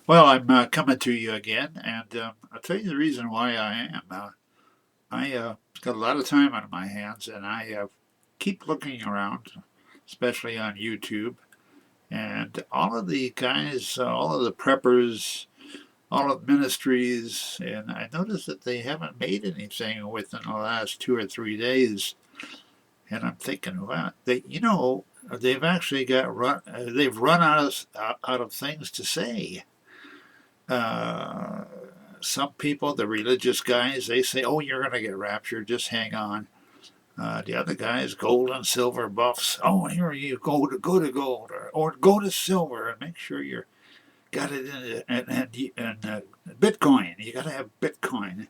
Well, I'm coming to you again, and I'll tell you the reason why I am. I got a lot of time on my hands, and I keep looking around, especially on YouTube, and all of the guys, all of the preppers, all of the ministries, and I noticed that they haven't made anything within the last 2 or 3 days, and I'm thinking, wow, they've actually they've run out of things to say. Uh, some people, the religious guys, they say, "Oh, you're going to get raptured. Just hang on." The other guys, gold and silver buffs. Oh, here you go to gold or go to silver and make sure you're got it in and Bitcoin. You got to have Bitcoin.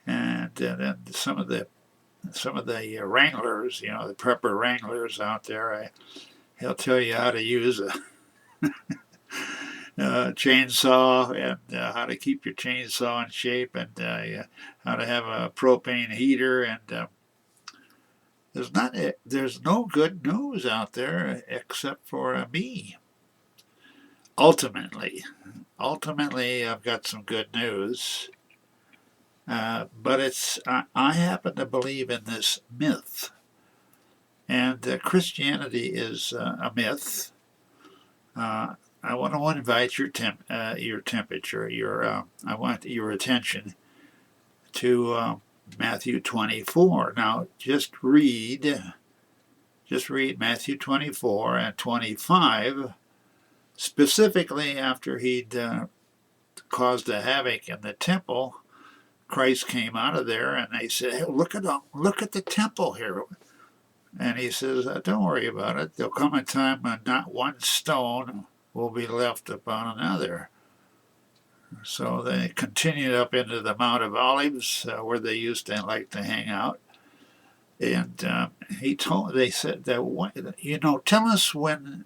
And then some of the wranglers, the prepper wranglers out there, he'll tell you how to use a chainsaw and how to keep your chainsaw in shape and how to have a propane heater and there's no good news out there except for me. Ultimately, I've got some good news, but I happen to believe in this myth, and Christianity is a myth. I want to invite your temperature, I want your attention to Matthew 24. Now, just read Matthew 24 and 25, specifically after he'd caused a havoc in the temple. Christ came out of there, and they said, "Hey, look at the temple here." And he says, "Don't worry about it. There'll come a time when not one stone will be left upon another." So they continued up into the Mount of Olives, where they used to like to hang out. And they said that, tell us when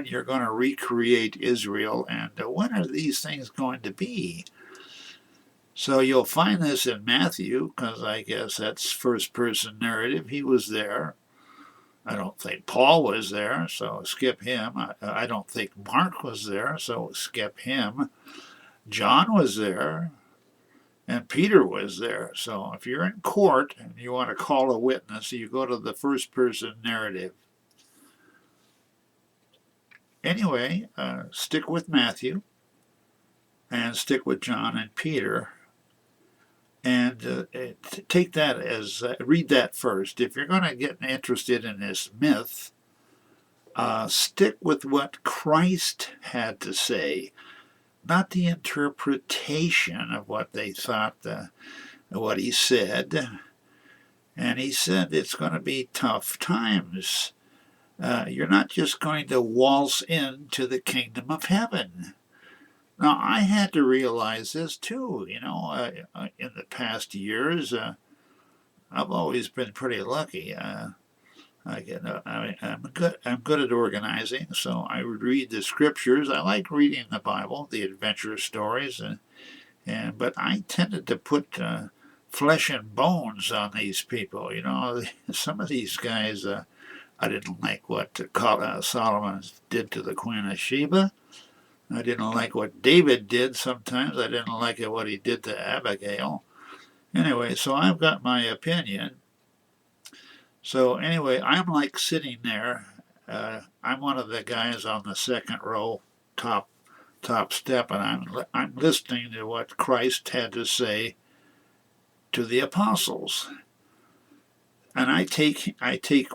you're going to recreate Israel, and when are these things going to be? So you'll find this in Matthew, because I guess that's first person narrative. He was there. I don't think Paul was there, so skip him. I don't think Mark was there, so skip him. John was there, and Peter was there. So if you're in court and you want to call a witness, you go to the first person narrative. Anyway, stick with Matthew and stick with John and Peter, and take that as read that first. If you're going to get interested in this myth, stick with what Christ had to say, not the interpretation of what they thought, what he said. And he said it's going to be tough times. You're not just going to waltz into the kingdom of heaven. Now, I had to realize this too. In the past years, I've always been pretty lucky. I'm good at organizing, so I would read the scriptures. I like reading the Bible, the adventure stories, but I tended to put flesh and bones on these people. Some of these guys, I didn't like what Solomon did to the Queen of Sheba. I didn't like what David did sometimes. I didn't like what he did to Abigail. Anyway, so I've got my opinion. So anyway, I'm like sitting there. I'm one of the guys on the second row, top step, and I'm listening to what Christ had to say to the apostles. And I take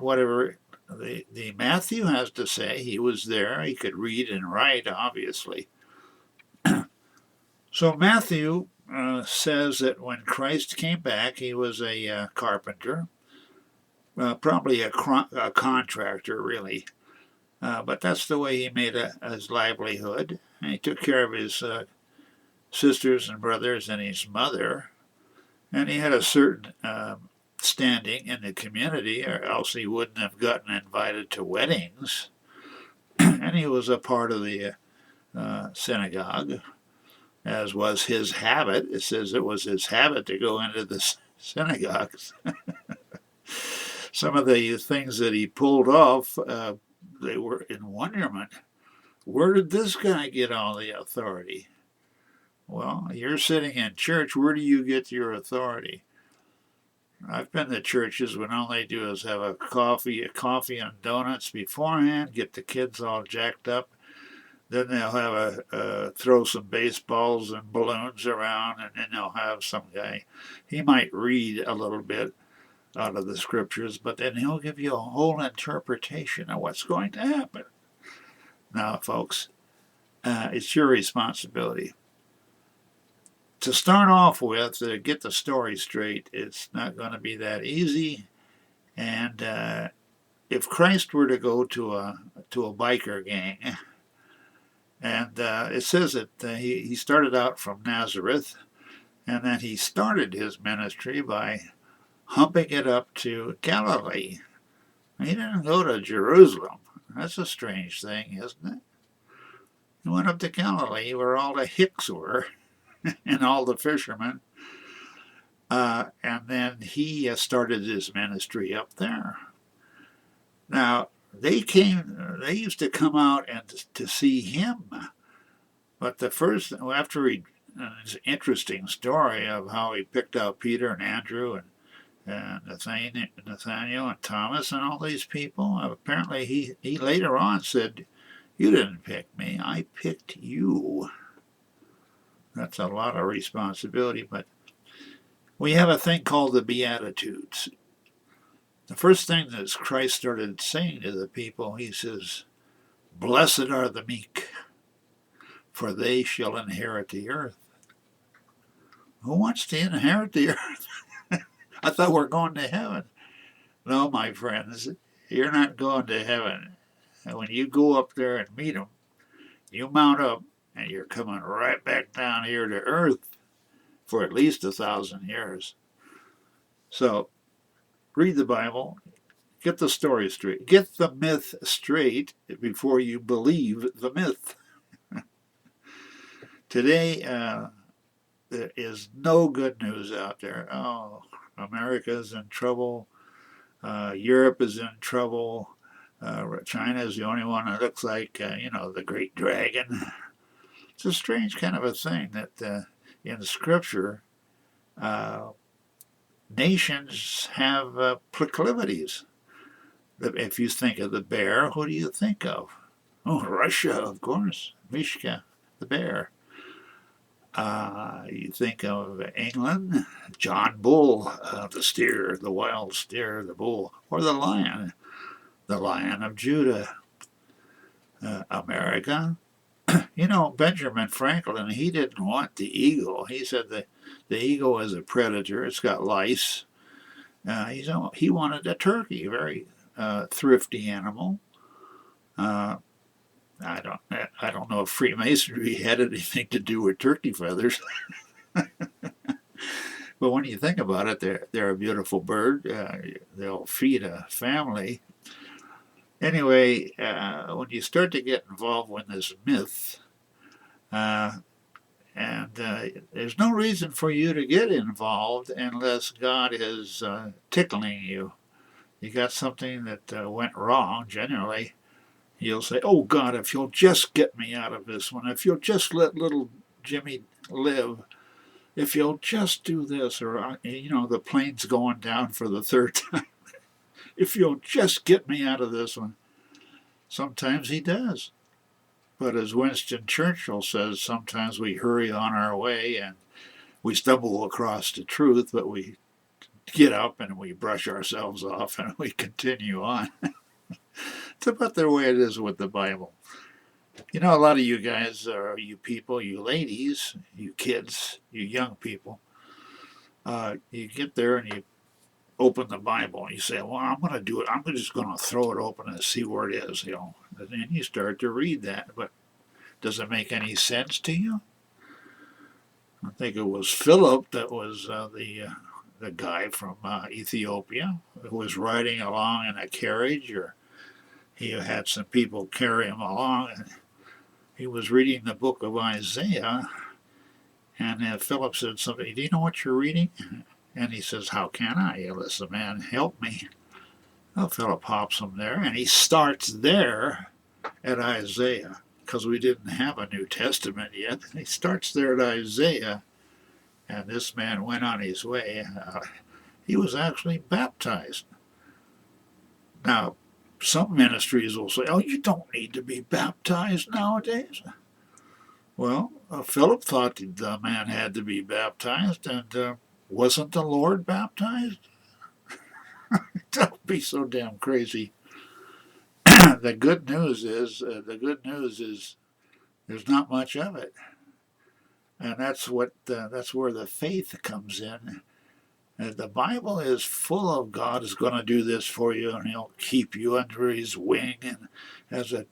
whatever the Matthew has to say. He was there. He could read and write, obviously. So Matthew says that when Christ came back, he was a carpenter, probably a contractor, really. But that's the way he made his livelihood. And he took care of his sisters and brothers and his mother. And he had a certain standing in the community, or else he wouldn't have gotten invited to weddings. And he was a part of the synagogue, as was his habit. It says it was his habit to go into the synagogues. Some of the things that he pulled off, they were in wonderment. Where did this guy get all the authority? Well, you're sitting in church. Where do you get your authority? I've been to churches when all they do is have a coffee and donuts beforehand, get the kids all jacked up. Then they'll have throw some baseballs and balloons around, and then they'll have some guy. He might read a little bit out of the scriptures, but then he'll give you a whole interpretation of what's going to happen. Now, folks, it's your responsibility. To start off with, to get the story straight, it's not going to be that easy. And if Christ were to go to a biker gang, and it says that he started out from Nazareth, and then he started his ministry by humping it up to Galilee. He didn't go to Jerusalem. That's a strange thing, isn't it? He went up to Galilee where all the Hicks were and all the fishermen. And then he started his ministry up there. Now, they used to come out and to see him. But after it's an interesting story of how he picked out Peter and Andrew and Nathaniel and Thomas and all these people. Apparently he later on said, "You didn't pick me, I picked you." That's a lot of responsibility, but we have a thing called the Beatitudes. The first thing that Christ started saying to the people, he says, "Blessed are the meek, for they shall inherit the earth." Who wants to inherit the earth? I thought we're going to heaven. No, my friends, you're not going to heaven. And when you go up there and meet them, you mount up and you're coming right back down here to earth for at least 1,000 years. So read the Bible, get the story straight, get the myth straight before you believe the myth. Today, there is no good news out there. Oh, America's in trouble. Europe is in trouble. China is the only one that looks like, the great dragon. It's a strange kind of a thing that in Scripture, nations have proclivities. If you think of the bear, who do you think of? Oh, Russia, of course. Mishka, the bear. You think of England, John Bull, the steer, the wild steer, the bull, or the Lion of Judah. America, Benjamin Franklin, he didn't want the eagle. He said the eagle is a predator. It's got lice. He wanted a turkey, a very thrifty animal. I don't know if Freemasonry had anything to do with turkey feathers. But when you think about it, they're a beautiful bird. They'll feed a family. Anyway, when you start to get involved with this myth, there's no reason for you to get involved unless God is tickling you. You got something that went wrong, generally. You'll say, "Oh God, if you'll just get me out of this one, if you'll just let little Jimmy live, if you'll just do this," or the plane's going down for the third time. "If you'll just get me out of this one." Sometimes he does. But as Winston Churchill says, sometimes we hurry on our way and we stumble across the truth, but we get up and we brush ourselves off and we continue on. It's about the way it is with the Bible. A lot of you guys, you people, you ladies, you kids, you young people, you get there and you open the Bible and you say, "Well, I'm going to do it. I'm just going to throw it open and see where it is." And then you start to read that. But does it make any sense to you? I think it was Philip that was the guy from Ethiopia who was riding along in a carriage, or he had some people carry him along, and he was reading the book of Isaiah, and Philip said something, "Do you know what you're reading?" And he says, "How can I, unless the man help me?" Well, Philip hops him there, and he starts there at Isaiah. because we didn't have a New Testament yet. He starts there at Isaiah, and this man went on his way. He was actually baptized. Now, some ministries will say, oh, you don't need to be baptized nowadays. Well, Philip thought the man had to be baptized, and wasn't the Lord baptized? Don't be so damn crazy. The good news is there's not much of it, and that's where the faith comes in. The Bible is full of God is going to do this for you, and He'll keep you under His wing, and as a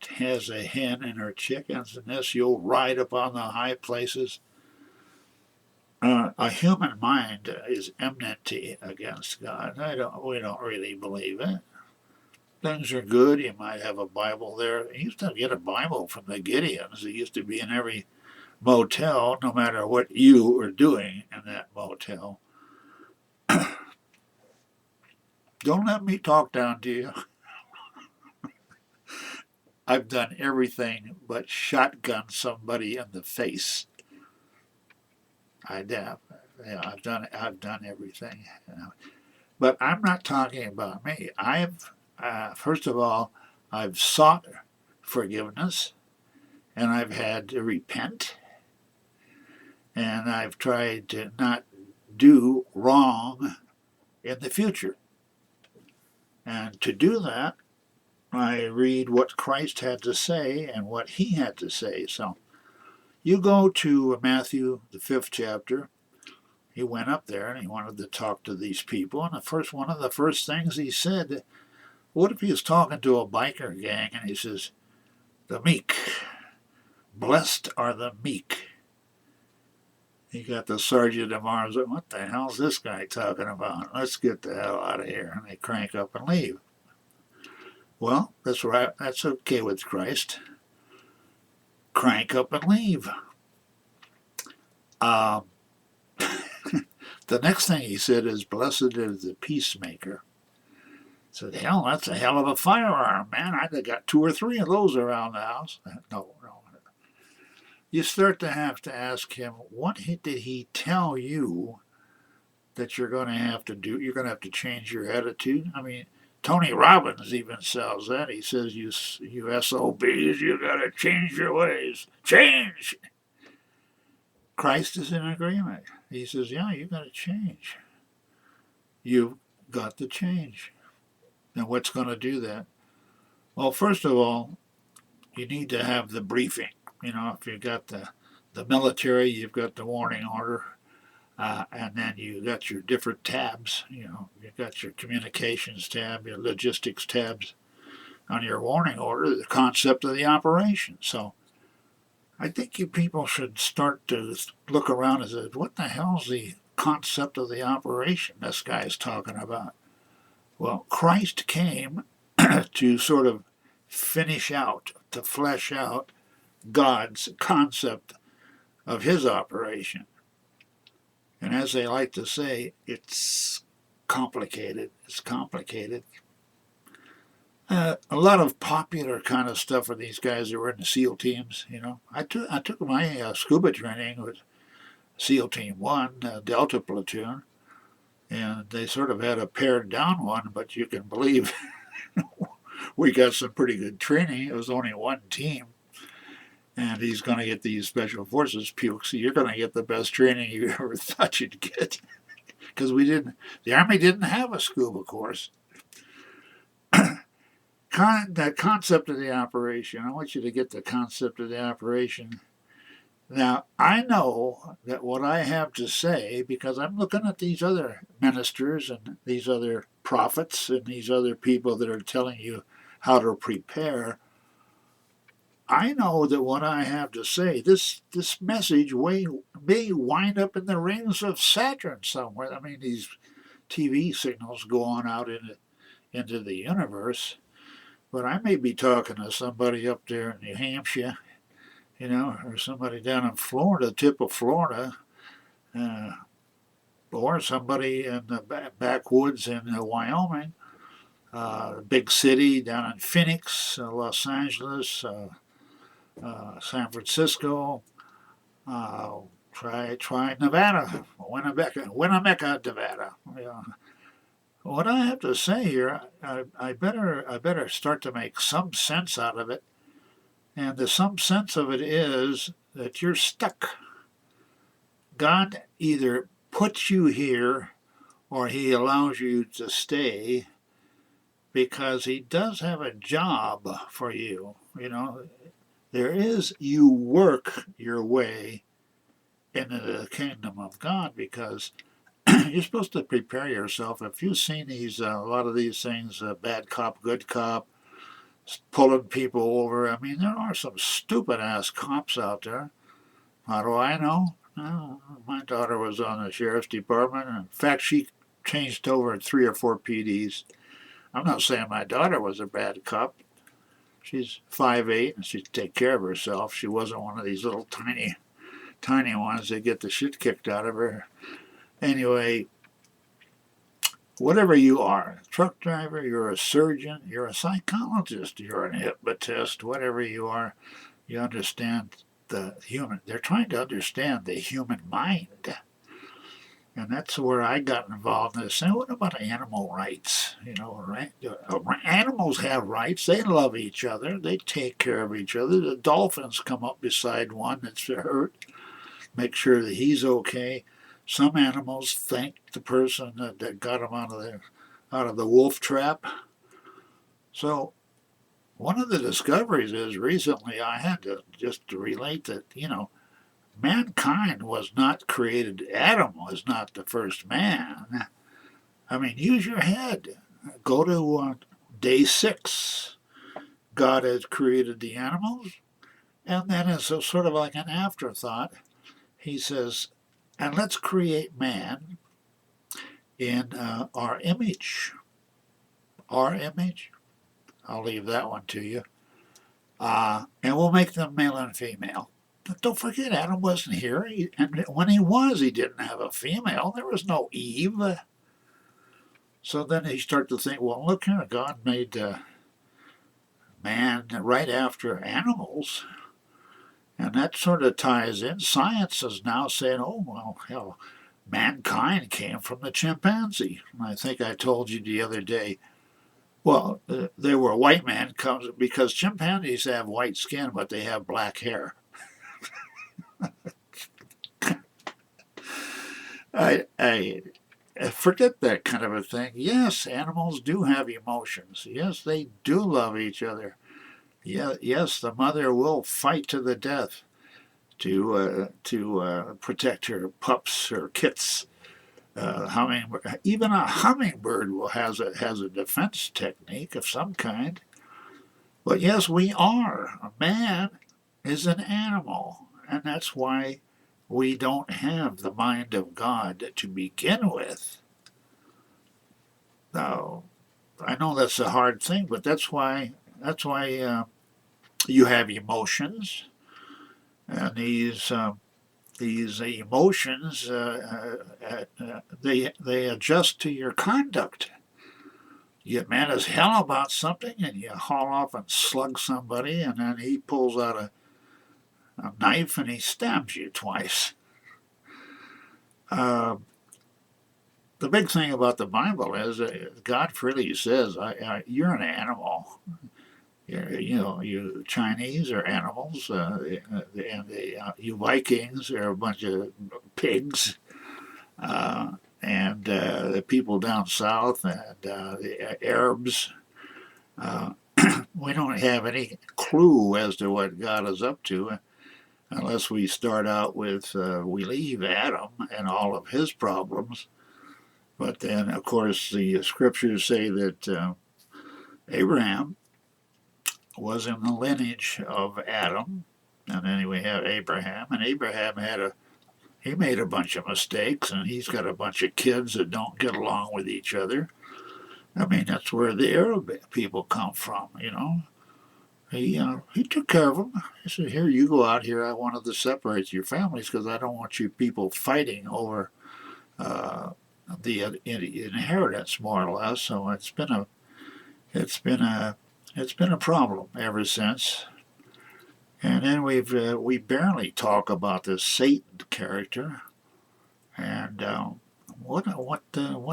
hen and her chickens, and this you'll ride upon the high places. A human mind is enmity against God. We don't really believe it. Things are good. You might have a Bible there. You used to get a Bible from the Gideons. It used to be in every motel, no matter what you were doing in that motel. Don't let me talk down to you. I've done everything but shotgun somebody in the face. I have. Yeah, I've done everything. But I'm not talking about me. First of all, I've sought forgiveness, and I've had to repent, and I've tried to not do wrong in the future. And to do that, I read what Christ had to say and what He had to say. So you go to Matthew, the 5th chapter. He went up there and he wanted to talk to these people. And one of the first things he said, what if he was talking to a biker gang and he says, the meek, blessed are the meek. He got the sergeant of arms. What the hell's this guy talking about? Let's get the hell out of here. And they crank up and leave. Well, that's right. That's okay with Christ. Crank up and leave. The next thing he said is, blessed is the peacemaker. I said, hell, that's a hell of a firearm, man. I got 2 or 3 of those around the house. No. You start to have to ask him, what did he tell you that you're going to have to do? You're going to have to change your attitude. I mean, Tony Robbins even sells that. He says, you SOBs, you got to change your ways. Change! Christ is in agreement. He says, yeah, you got to change. You've got to change. Now, what's going to do that? Well, first of all, you need to have the briefing. You know, if you've got the military, you've got the warning order, and then you got your different tabs. You know, you've got your communications tab, your logistics tabs. On your warning order, the concept of the operation. So I think you people should start to look around and say, what the hell's the concept of the operation this guy's talking about? Well, Christ came to sort of flesh out God's concept of His operation. And as they like to say, it's complicated. It's complicated. A lot of popular kind of stuff for these guys that were in the SEAL teams. You know, I took my scuba training with SEAL Team 1, Delta Platoon, and they sort of had a pared down one, but you can believe we got some pretty good training. It was only one team. And he's going to get these special forces pukes. So you're going to get the best training you ever thought you'd get. Because the Army didn't have a scuba course. That concept of the operation, I want you to get the concept of the operation. Now, I know that what I have to say, because I'm looking at these other ministers and these other prophets and these other people that are telling you how to prepare, I know that what I have to say, this message may wind up in the rings of Saturn somewhere. I mean, these TV signals go on out into the universe, but I may be talking to somebody up there in New Hampshire, you know, or somebody down in Florida, tip of Florida, or somebody in the backwoods in Wyoming, big city down in Phoenix, Los Angeles, San Francisco. Uh, try Nevada, Winnemucca, Nevada. Yeah. What I have to say here, I better start to make some sense out of it, and the some sense of it is that you're stuck. God either puts you here or He allows you to stay because He does have a job for you. You know, you work your way into the kingdom of God because you're supposed to prepare yourself. If you've seen these, a lot of these things, bad cop, good cop, pulling people over. I mean, there are some stupid ass cops out there. How do I know? My daughter was on the sheriff's department. And in fact, she changed over 3 or 4 PDs. I'm not saying my daughter was a bad cop. She's 5'8" and she take care of herself. She wasn't one of these little tiny ones that get the shit kicked out of her. Anyway, whatever you are, a truck driver, you're a surgeon, you're a psychologist, you're an hypnotist, whatever you are, you understand they're trying to understand the human mind. And that's where I got involved in this. And what about animal rights? You know, right? Animals have rights. They love each other. They take care of each other. The dolphins come up beside one that's hurt, make sure that he's okay. Some animals thank the person that got them out of the wolf trap. So one of the discoveries is recently I had to just to relate that, mankind was not created. Adam was not the first man. I mean, use your head. Go to day 6. God has created the animals, and then as a sort of like an afterthought, He says, and let's create man in our image. Our image. I'll leave that one to you. And we'll make them male and female. But don't forget, Adam wasn't here. And when he was, he didn't have a female. There was no Eve. So then he started to think, well, look here, God made man right after animals. And that sort of ties in. Science is now saying, oh, well, hell, mankind came from the chimpanzee. And I think I told you the other day, well, they were white man comes because chimpanzees have white skin, but they have black hair. I forget that kind of a thing. Yes, animals do have emotions. Yes, they do love each other. Yeah, yes, the mother will fight to the death to protect her pups or kits. Even a hummingbird has a defense technique of some kind. But yes, we are. A man is an animal, and that's why we don't have the mind of God to begin with. Now, I know that's a hard thing, but that's why you have emotions, and these emotions they adjust to your conduct. You get mad as hell about something, and you haul off and slug somebody, and then he pulls out a knife and he stabs you twice. Uh, the big thing about the Bible is God freely says, "You're an animal." You Chinese are animals, and you Vikings are a bunch of pigs, and the people down south and the Arabs. Uh, we don't have any clue as to what God is up to unless we start out with we leave Adam and all of his problems. But then, of course, the scriptures say that Abraham was in the lineage of Adam, and then we have Abraham, and Abraham he made a bunch of mistakes, and he's got a bunch of kids that don't get along with each other. I mean, that's where the Arab people come from, you know. He took care of them. He said, "Here, you go out here. I wanted to separate your families because I don't want you people fighting over uh, the inheritance, more or less." So it's been a problem ever since. And then we barely talk about this Satan character, and what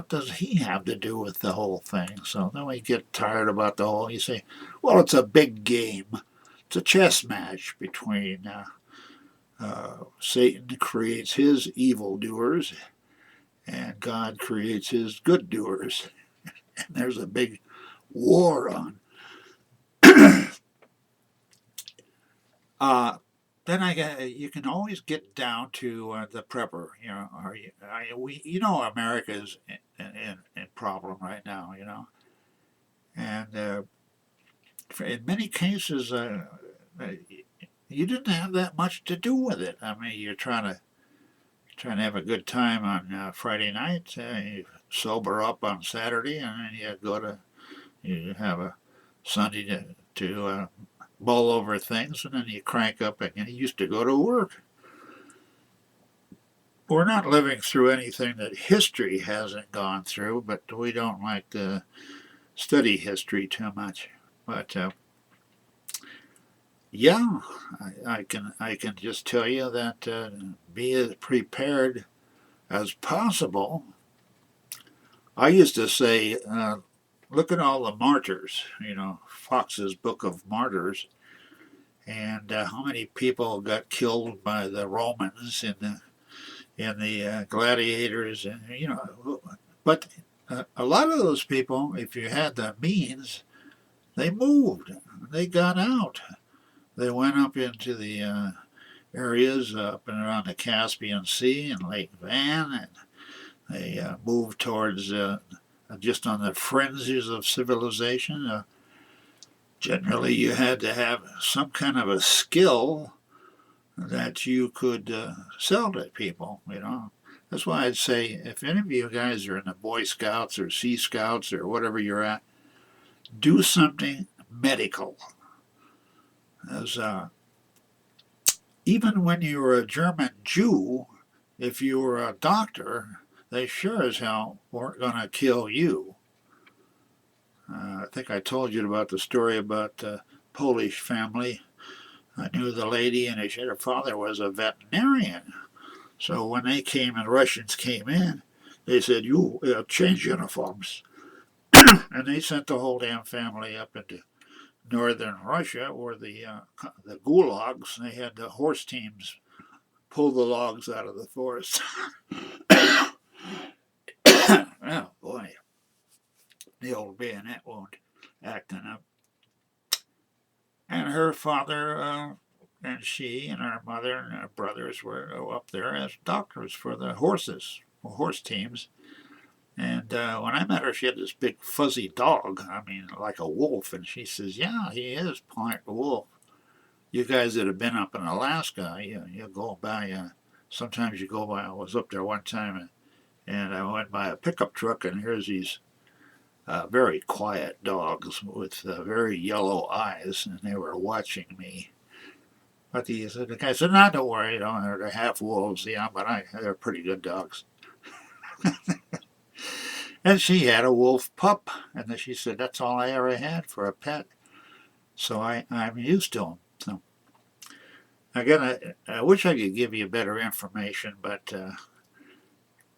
does he have to do with the whole thing? So then we get tired about the whole. You say, well, it's a big game. It's a chess match between Satan creates his evildoers, and God creates his good doers, and there's a big war on. uh, then you can always get down to the prepper. America is in problem right now. And in many cases, you didn't have that much to do with it. I mean, you're trying to have a good time on Friday night. You sober up on Saturday, and then you have a Sunday to mull over things, and then you crank up again. You used to go to work. We're not living through anything that history hasn't gone through, but we don't like to study history too much. But yeah, I can just tell you that be as prepared as possible. I used to say, look at all the martyrs. Fox's Book of Martyrs, and how many people got killed by the Romans in the gladiators, and but a lot of those people, if you had the means, they moved, they got out, they went up into the areas up and around the Caspian Sea and Lake Van, and they moved towards just on the fringes of civilization. Generally, you had to have some kind of a skill that you could sell to people. That's why I'd say if any of you guys are in the Boy Scouts or Sea Scouts or whatever you're at, do something medical. As even when you were a German Jew, if you were a doctor, they sure as hell weren't going to kill you. I think I told you about the story about the Polish family. I knew the lady, and her father was a veterinarian. So when they came and Russians came in, they said, you change uniforms. And they sent the whole damn family up into northern Russia, or the gulags. They had the horse teams pull the logs out of the forest. Oh, boy. The old bayonet wound acting up. And her father and she and her mother and her brothers were up there as doctors for the horse teams. And when I met her, she had this big fuzzy dog, I mean, like a wolf. And she says, yeah, he is Point Wolf. You guys that have been up in Alaska, you go by, sometimes you go by, I was up there one time, and I went by a pickup truck, and here's these very quiet dogs with very yellow eyes, and they were watching me. But the guy said, no, don't worry, they're half wolves, yeah, but they're pretty good dogs. And she had a wolf pup, and then she said, that's all I ever had for a pet. So I'm used to them. So again, I wish I could give you better information, but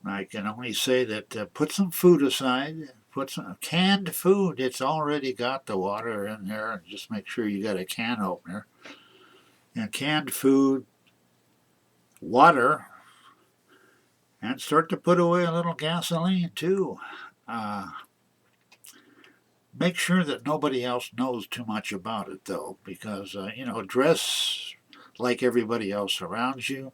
I can only say that put some food aside. Put some canned food. It's already got the water in there. Just make sure you got a can opener. And canned food, water, and start to put away a little gasoline too. Make sure that nobody else knows too much about it, though, because dress like everybody else around you.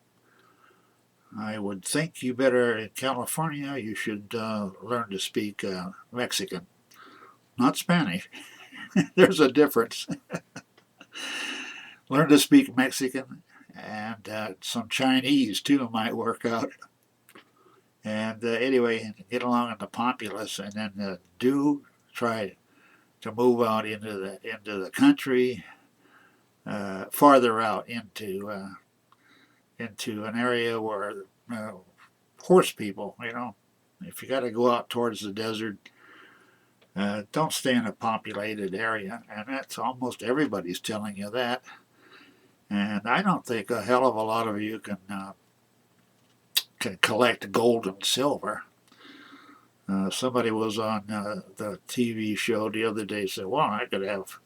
I would think you better, in California, you should learn to speak Mexican, not Spanish. There's a difference. Learn to speak Mexican, and some Chinese too might work out. And anyway, get along in the populace, and then do try to move out into the country, farther out into an area where horse people, if you got to go out towards the desert, don't stay in a populated area, and that's almost everybody's telling you that. And I don't think a hell of a lot of you can collect gold and silver. Somebody was on the TV show the other day said, well, I could have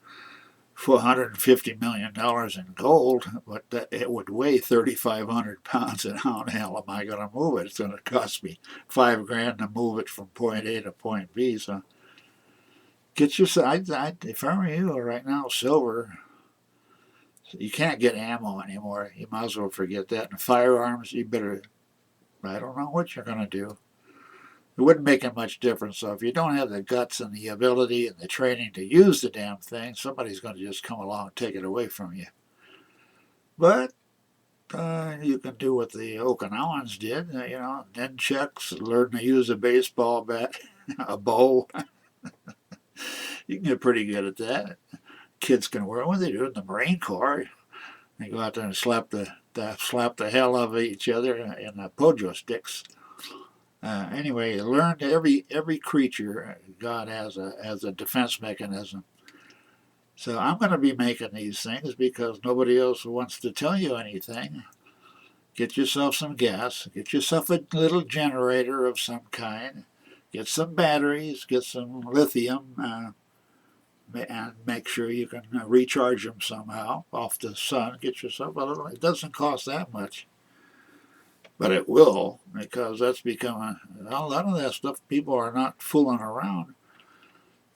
$450 million in gold, but it would weigh 3,500 pounds, and how the hell am I going to move it? It's going to cost me $5,000 to move it from point A to point B. So get yourself, if I were you right now, silver, you can't get ammo anymore. You might as well forget that. And firearms, you better, I don't know what you're going to do. It wouldn't make a much difference. So if you don't have the guts and the ability and the training to use the damn thing, somebody's going to just come along and take it away from you. But you can do what the Okinawans did, nunchucks, learn to use a baseball bat, a bow. You can get pretty good at that. Kids can work. What do they do in the Marine Corps? They go out there and slap the hell out of each other in the pojo sticks. Anyway, learn every creature God has a defense mechanism. So I'm going to be making these things because nobody else wants to tell you anything. Get yourself some gas. Get yourself a little generator of some kind. Get some batteries. Get some lithium. And make sure you can recharge them somehow off the sun. Get yourself a little. It doesn't cost that much. But it will, because that's becoming a lot of that stuff. People are not fooling around.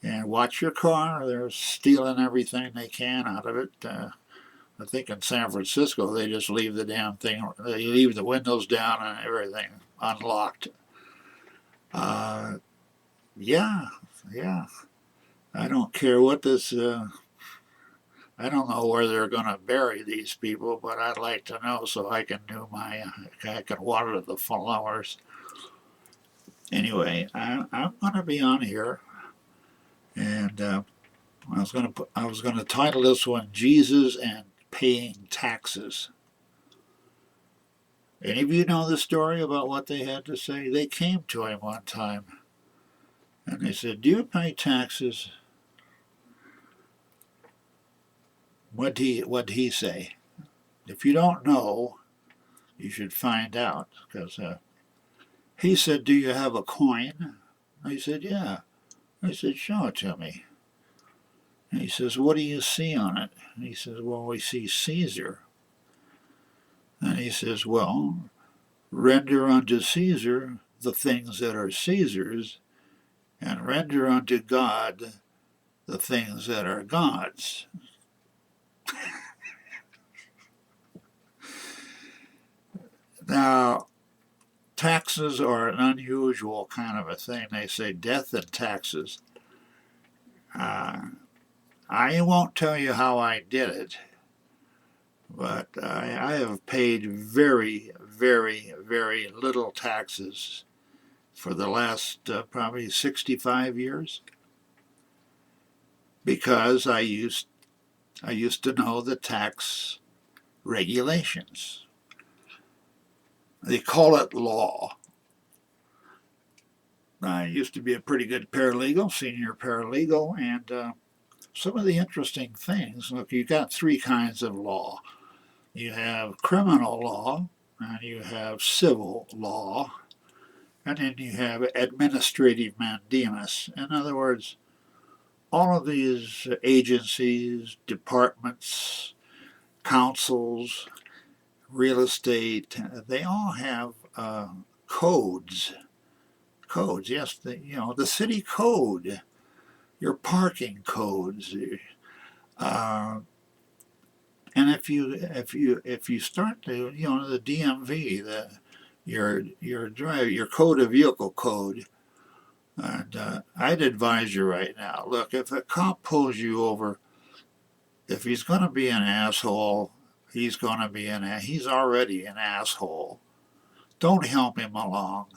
And watch your car. They're stealing everything they can out of it. I think in San Francisco, they just leave the damn thing, they leave the windows down and everything unlocked. Yeah. I don't care what this, I don't know where they're going to bury these people, but I'd like to know so I can I can water the flowers. Anyway, I'm going to be on here, and I was going to title this one "Jesus and Paying Taxes." Any of you know the story about what they had to say? They came to him one time, and they said, "Do you pay taxes?" What'd he say? If you don't know, you should find out, because he said, "Do you have a coin?" I said, "Yeah." I said, "Show it to me." And he says, "What do you see on it?" And he says, "Well, we see Caesar." And he says, "Well, render unto Caesar the things that are Caesar's, and render unto God the things that are God's." Now, taxes are an unusual kind of a thing. They say death and taxes. I won't tell you how I did it, but I have paid very, very, very little taxes for the last probably 65 years, because I used to know the tax regulations. They call it law. I used to be a pretty good paralegal, senior paralegal, and some of the interesting things. Look, you've got three kinds of law. You have criminal law, and you have civil law, and then you have administrative mandamus. In other words, all of these agencies, departments, councils, real estate, they all have codes. Codes, yes, the city code, your parking codes. And if you start to, the DMV, your code of vehicle code, and I'd advise you right now. Look, if a cop pulls you over, if he's going to be an asshole, he's already an asshole. Don't help him along.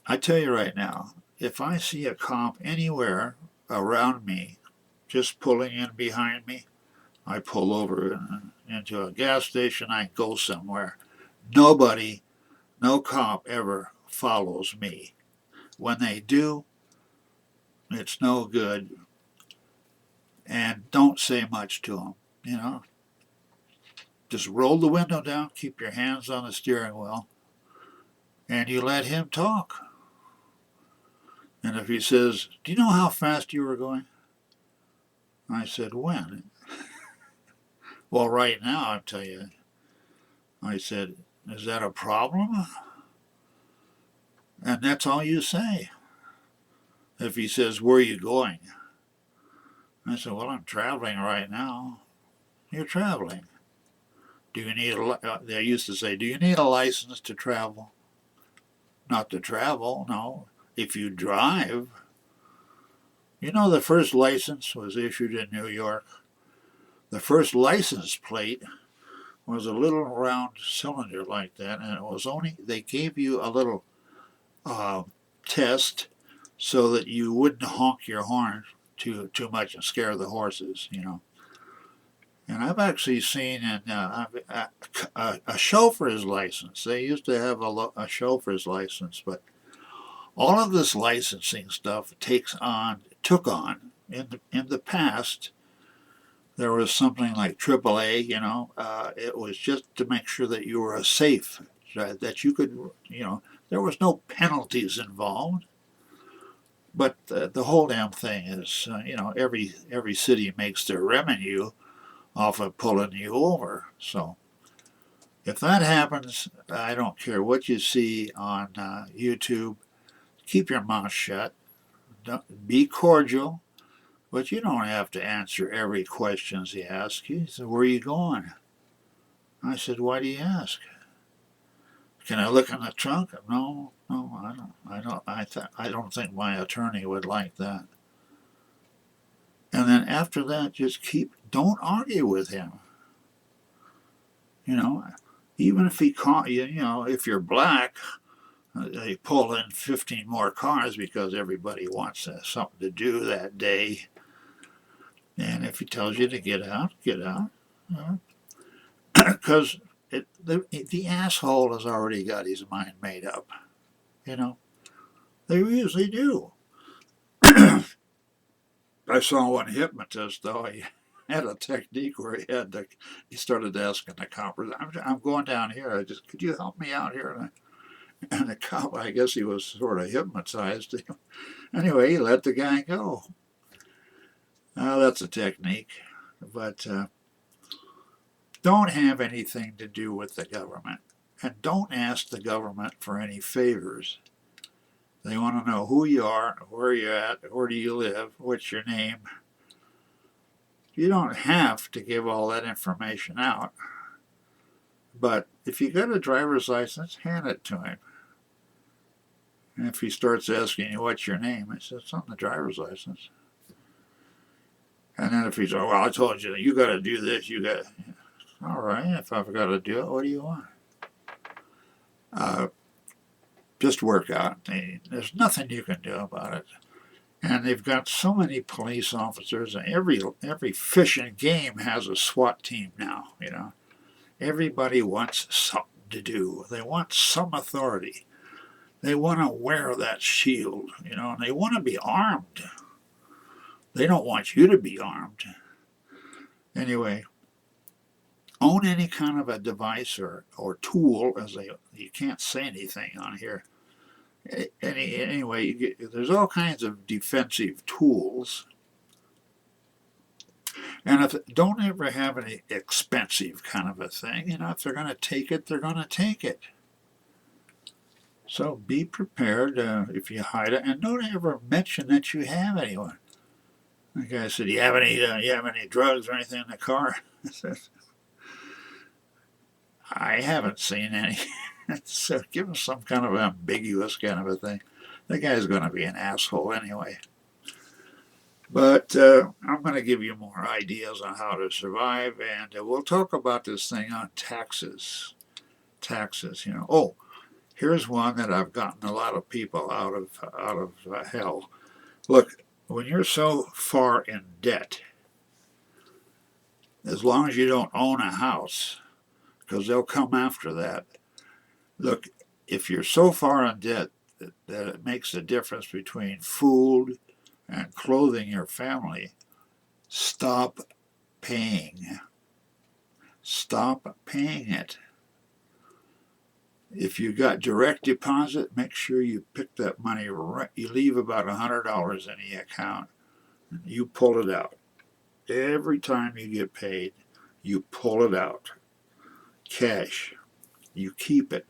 I tell you right now, if I see a cop anywhere around me, just pulling in behind me, I pull over into a gas station, I go somewhere. No cop ever follows me. When they do, it's no good. And don't say much to them, just roll the window down, keep your hands on the steering wheel, and you let him talk. And if he says, "Do you know how fast you were going?" I said, "When?" "Well, right now, I'll tell you." I said, "Is that a problem?" And that's all you say. If he says, "Where are you going?" I said, "Well, I'm traveling right now." "You're traveling. Do you need they used to say, do you need a license to travel?" "Not to travel, no. If you drive." You know, the first license was issued in New York. The first license plate was a little round cylinder like that, and it was only, they gave you a little uh, test so that you wouldn't honk your horn too much and scare the horses, you know. And I've actually seen a chauffeur's license. They used to have a chauffeur's license, but all of this licensing stuff took on in the past. There was something like AAA, you know. It was just to make sure that you were safe, that you could, you know, there was no penalties involved. But the whole damn thing is, you know, every city makes their revenue off of pulling you over. So if that happens, I don't care what you see on YouTube. Keep your mouth shut. Be cordial, but you don't have to answer every question he asks you. He said, "Where are you going?" I said, "Why do you ask?" "Can I look in the trunk?" "No, no, I don't. I don't think my attorney would like that." And then after that, don't argue with him. You know, even if he caught you, you know, if you're black, they pull in 15 more cars because everybody wants something to do that day. And if he tells you to get out, get out. Because the asshole has already got his mind made up. You know, they usually do. I saw one hypnotist, though. He had a technique where he started asking the coppers, I'm going down here. Could you help me out here?" And the cop, I guess he was sort of hypnotized. Anyway, he let the guy go. That's a technique. But don't have anything to do with the government. And don't ask the government for any favors. They want to know who you are, where you're at, where do you live, what's your name. You don't have to give all that information out. But if you got a driver's license, hand it to him. And if he starts asking you what's your name, I said, "It's on the driver's license." And then if he's, "Oh, well, I told you, you got to do this, you got to," all right, if I've got to do it, what do you want? Just work out. There's nothing you can do about it. And they've got so many police officers, and every fish and game has a SWAT team now, you know. Everybody wants something to do. They want some authority. They want to wear that shield, you know, and they want to be armed. They don't want you to be armed. Anyway, own any kind of a device or tool, you can't say anything on here. Anyway, there's all kinds of defensive tools. And don't ever have any expensive kind of a thing. You know, if they're going to take it, they're going to take it. So be prepared if you hide it, and don't ever mention that you have anyone. The guy said, you have any drugs or anything in the car?" I said, "I haven't seen any." So give him some kind of ambiguous kind of a thing. The guy's going to be an asshole anyway. But I'm going to give you more ideas on how to survive, and we'll talk about this thing on taxes. Taxes, you know. Oh, here's one that I've gotten a lot of people out of hell. Look, when you're so far in debt, as long as you don't own a house, because they'll come after that. Look, if you're so far in debt that it makes a difference between food and clothing your family, stop paying. stop paying it. If you got direct deposit, make sure you pick that money right. You leave about $100 in the account, and you pull it out. Every time you get paid, you pull it out. Cash. You keep it.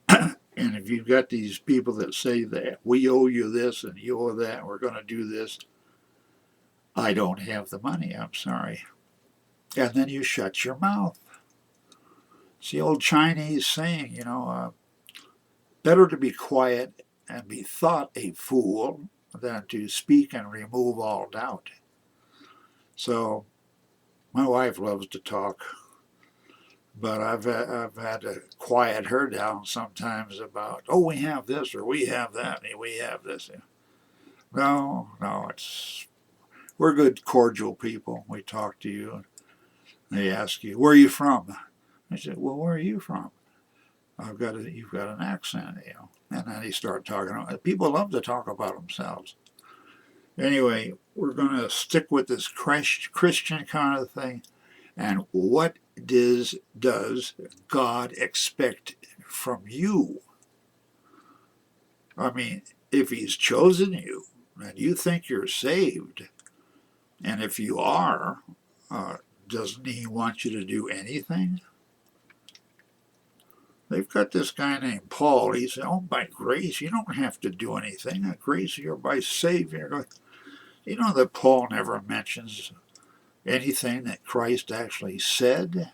And if you've got these people that say that we owe you this and you owe that, we're going to do this, I don't have the money, I'm sorry. And then you shut your mouth. It's the old Chinese saying, better to be quiet and be thought a fool than to speak and remove all doubt. So my wife loves to talk, but I've had to quiet her down sometimes about, oh, we have this or we have that and we have this. No, we're good, cordial people. We talk to you and they ask you, where are you from? I said, well, where are you from? You've got an accent, And then he started talking. People love to talk about themselves. Anyway, we're going to stick with this Christian kind of thing. And what does God expect from you? I mean, if he's chosen you and you think you're saved, and if you are, doesn't he want you to do anything? They've got this guy named Paul. He said, oh, by grace, you don't have to do anything. By grace, you're by Savior. You know that Paul never mentions anything that Christ actually said?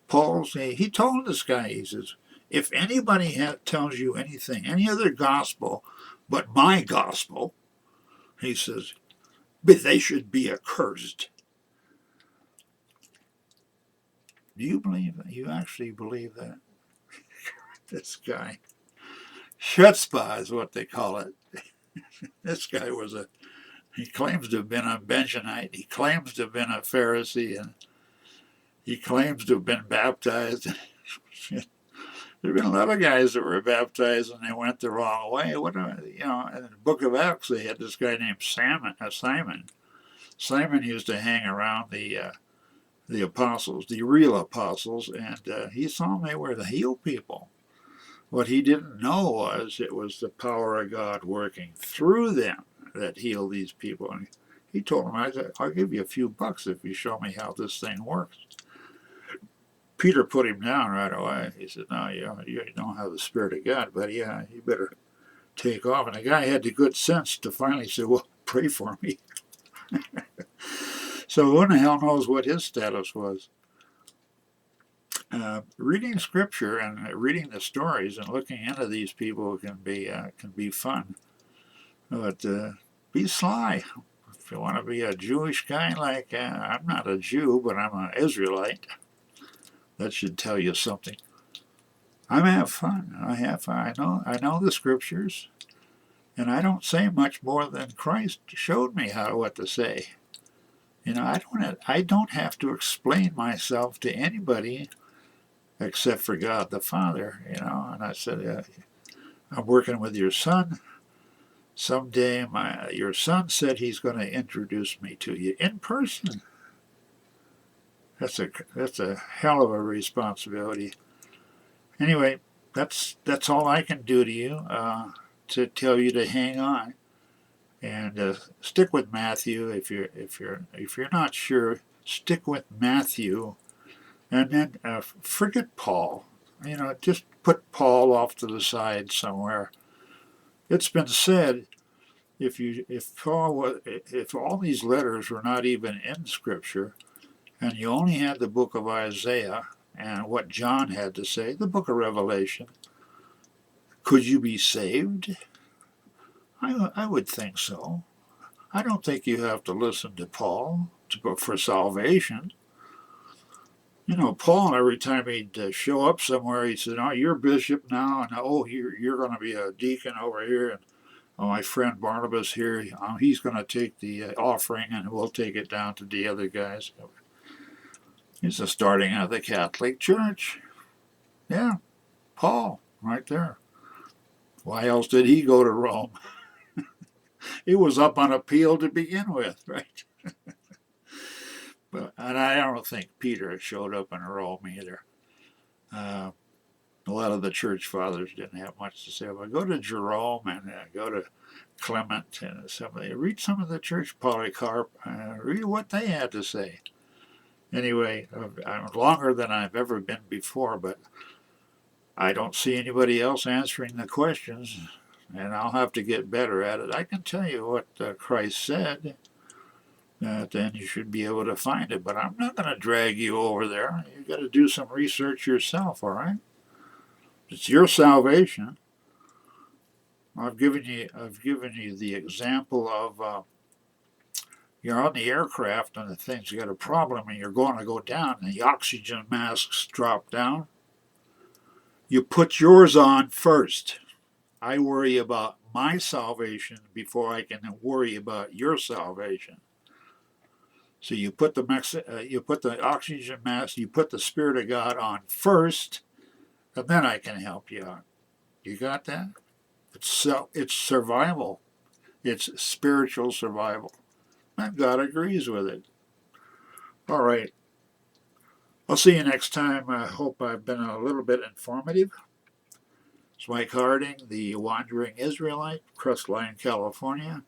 He told this guy, he says, if anybody tells you anything, any other gospel but my gospel, he says, but they should be accursed. Do you believe that? You actually believe that? This guy. Chutzpah is what they call it. This guy he claims to have been a Benjamite. He claims to have been a Pharisee, and he claims to have been baptized. There have been a lot of guys that were baptized and they went the wrong way. In the book of Acts, they had this guy named Simon. Simon used to hang around the apostles, the real apostles, and he saw them. They were to heal people. What he didn't know was it was the power of God working through them that healed these people. And he told them, I'll give you a few bucks if you show me how this thing works. Peter put him down right away. He said, no, you don't have the Spirit of God, but yeah, you better take off. And the guy had the good sense to finally say, well, pray for me. So who in the hell knows what his status was? Reading scripture and reading the stories and looking into these people can be fun, but be sly. If you want to be a Jewish guy, like I'm not a Jew, but I'm an Israelite. That should tell you something. I have fun. I know the scriptures, and I don't say much more than Christ showed me what to say. I don't have to explain myself to anybody except for God the Father, And I said, I'm working with your son. Someday your son said he's going to introduce me to you in person. That's a hell of a responsibility. Anyway, that's all I can do to you, to tell you to hang on and stick with Matthew. If you're not sure, stick with Matthew. And then forget Paul. Just put Paul off to the side somewhere. It's been said, if all these letters were not even in Scripture, and you only had the book of Isaiah and what John had to say, the book of Revelation, could you be saved? I would think so. I don't think you have to listen to Paul for salvation. Paul, every time he'd show up somewhere, he said, oh, you're bishop now, and oh, you're going to be a deacon over here, and oh, my friend Barnabas here, he's going to take the offering, and we'll take it down to the other guys. He's the starting of the Catholic Church. Yeah, Paul, right there. Why else did he go to Rome? He was up on appeal to begin with, right? And I don't think Peter showed up in Rome either. A lot of the church fathers didn't have much to say. But go to Jerome and go to Clement and somebody. Read some of the church Polycarp. Read what they had to say. Anyway, I'm longer than I've ever been before, but I don't see anybody else answering the questions, and I'll have to get better at it. I can tell you what Christ said, then you should be able to find it, but I'm not going to drag you over there. You got to do some research yourself, all right? It's your salvation. I've given you the example of you're on the aircraft and the thing's got a problem and you're going to go down and the oxygen masks drop down. You put yours on first. I worry about my salvation before I can worry about your salvation. So you put the oxygen mask, you put the Spirit of God on first, and then I can help you out. You got that? It's survival. It's spiritual survival. And God agrees with it. All right. I'll see you next time. I hope I've been a little bit informative. It's Mike Harding, the Wandering Israelite, Crestline, California,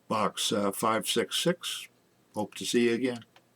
box 566. Hope to see you again.